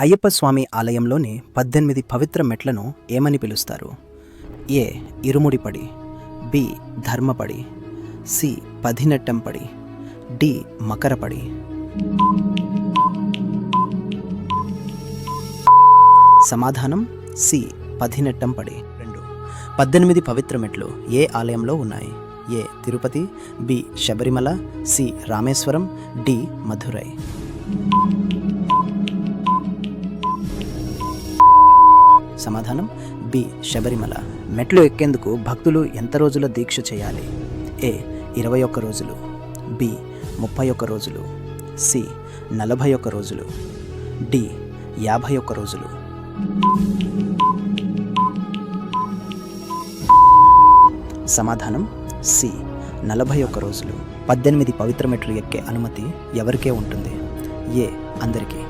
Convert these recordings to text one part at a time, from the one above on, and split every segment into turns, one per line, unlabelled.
అయ్యప్ప స్వామి ఆలయంలోని 18 పవిత్ర మెట్లను ఏమని పిలుస్తారు? ఏ. ఇరుముడిపడి, బి. ధర్మపడి, సి. పదినెట్టంపడి, డి. మకరపడి. సమాధానం సి. పదినెట్టంపడి. 18 పవిత్ర మెట్లు ఏ ఆలయంలో ఉన్నాయి? A. Tirupati, B. Sabarimala, C. Rameswaram, D. Madurai. సమాధానం బి. శబరిమల. మెట్లు ఎక్కేందుకు భక్తులు ఎంత రోజుల దీక్ష చేయాలి? ఏ. 21 రోజులు, బి. 31 రోజులు, సి. 41 రోజులు, డి. 51 రోజులు. సమాధానం సి. 41 రోజులు. 18 పవిత్ర మెట్లు ఎక్కే అనుమతి ఎవరికే ఉంటుంది? ఏ. అందరికీ,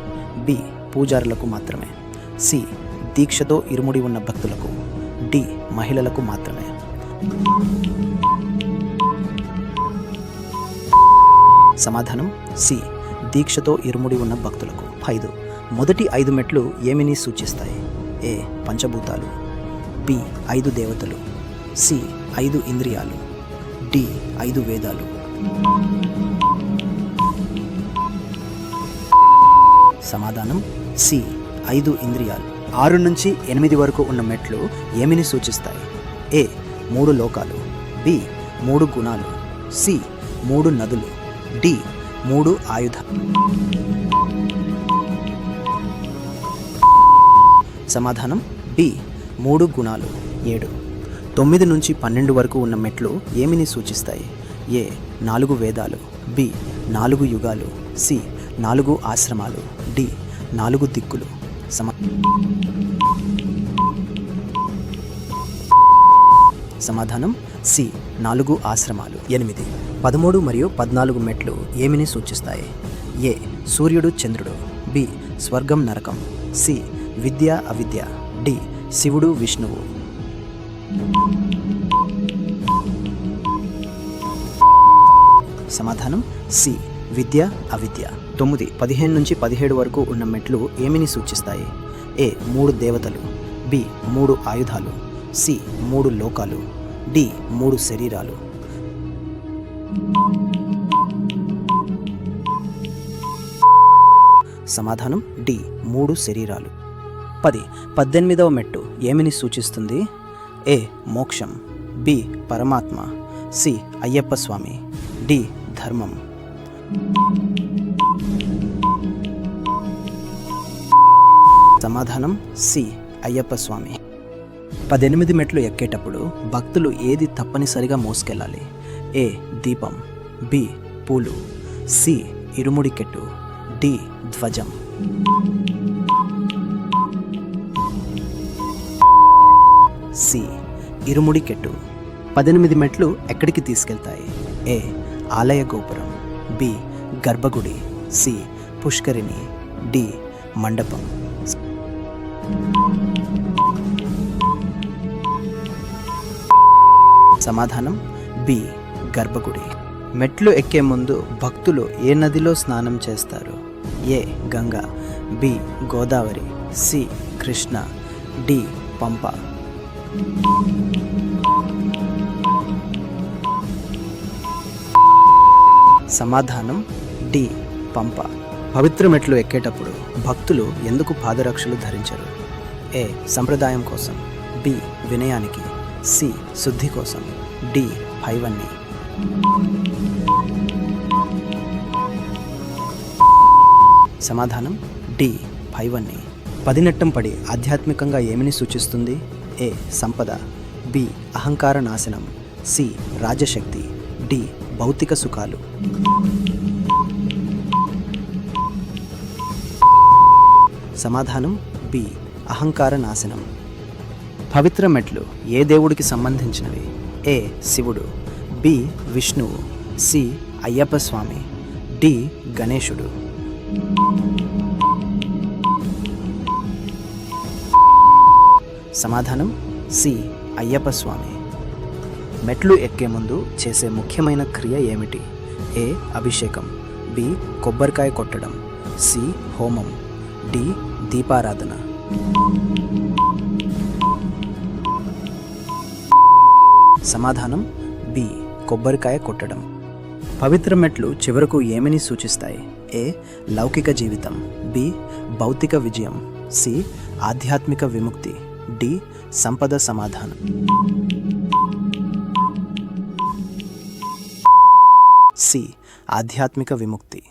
బి. పూజారులకు మాత్రమే, సి. దీక్షతో ఇరుముడి ఉన్న భక్తులకు, డి. మహిళలకు మాత్రమే. సమాధానం సి. దీక్షతో ఇరుముడి ఉన్న భక్తులకు. 5. మొదటి 5 మెట్లు ఏమిని సూచిస్తాయి? ఏ. పంచభూతాలు, బి. 5 దేవతలు, సి. 5 ఇంద్రియాలు, డి. 5 వేదాలు. సమాధానం సి. 5 ఇంద్రియాలు. 6 నుంచి 8 వరకు ఉన్న మెట్లు ఏమిని సూచిస్తాయి? ఏ. 3 లోకాలు, బి. 3 గుణాలు, సి. 3 నదులు, డి. 3 ఆయుధాలు. సమాధానం బి. 3 గుణాలు. 7. 9 నుంచి 12 వరకు ఉన్న మెట్లు ఏమిని సూచిస్తాయి? ఏ. 4 వేదాలు, బి. 4 యుగాలు, సి. 4 ఆశ్రమాలు, డి. 4 దిక్కులు. సమాధానం సి. 4 ఆశ్రమాలు. 8. 13 మరియు 14 మెట్లు ఏమిని సూచిస్తాయి? ఏ. సూర్యుడు చంద్రుడు, బి. స్వర్గం నరకం, సి. విద్య అవిద్య, డి. శివుడు విష్ణువు. సమాధానం సి. విద్య అవిద్య. 9. 15 నుంచి 17 వరకు ఉన్న మెట్లు ఏమిని సూచిస్తాయి? ఏ. 3 దేవతలు, బి. 3 ఆయుధాలు, సి. 3 లోకాలు, డి. 3 శరీరాలు. సమాధానం డి. 3 శరీరాలు. 10. 18వ మెట్టు ఏమిని సూచిస్తుంది? ఏ. మోక్షం, బి. పరమాత్మ, సి. అయ్యప్ప స్వామి, డి. ధర్మం. సమాధానం సి. అయ్యప్ప స్వామి. 18 మెట్లు ఎక్కేటప్పుడు భక్తులు ఏది తప్పనిసరిగా మోసుకెళ్ళాలి? ఏ. దీపం, బి. పూలు, సి. ఇరుముడి కెట్టు, డి. ధ్వజం. సి. ఇరుముడి కెట్టు. 18 మెట్లు ఎక్కడికి తీసుకెళ్తాయి? ఏ. ఆలయ గోపురం, బి. గర్భగుడి, సి. పుష్కరిణి, డి. మండపం. సమాధానం బి. గర్భగుడి. మెట్లు ఎక్కే ముందు భక్తులు ఏ నదిలో స్నానం చేస్తారు? A. Ganga, B. Godavari, C. Krishna, D. Pampa. సమాధానం డి. పంప. పవిత్ర మెట్లు ఎక్కేటప్పుడు భక్తులు ఎందుకు పాదరక్షలు ధరించరు? ఏ. సంప్రదాయం కోసం, బి. వినయానికి, సి. శుద్ధి కోసం, డి. భైవన్ని. సమాధానం డి. భైవన్ని. 10 నెట్టం పడి ఆధ్యాత్మికంగా ఏమిని సూచిస్తుంది? ఏ. సంపద, బి. అహంకార నాశనం, సి. రాజశక్తి, డి. భౌతిక సుఖాలు. సమాధానం బి. అహంకార నాశనం. పవిత్ర మెట్లు ఏ దేవుడికి సంబంధించినవి? ఏ. శివుడు, బి. విష్ణువు, సి. అయ్యప్ప స్వామి, డి. గణేశుడు. సమాధానం సి. అయ్యప్ప స్వామి. మెట్లు ఎక్కే ముందు చేసే ముఖ్యమైన క్రియ ఏమిటి? ఏ. అభిషేకం, బి. కొబ్బరికాయ కొట్టడం, సి. హోమం, డి దీపారాధన. సమాధానం బి కొబ్బరికాయ కొట్టడం. పవిత్ర మెట్లు చివరకు ఏమని సూచిస్తాయి? ఏ లౌకిక జీవితం, బి భౌతిక విజయం, సి ఆధ్యాత్మిక విముక్తి, డి సంపద. సమాధానం సి ఆధ్యాత్మిక విముక్తి.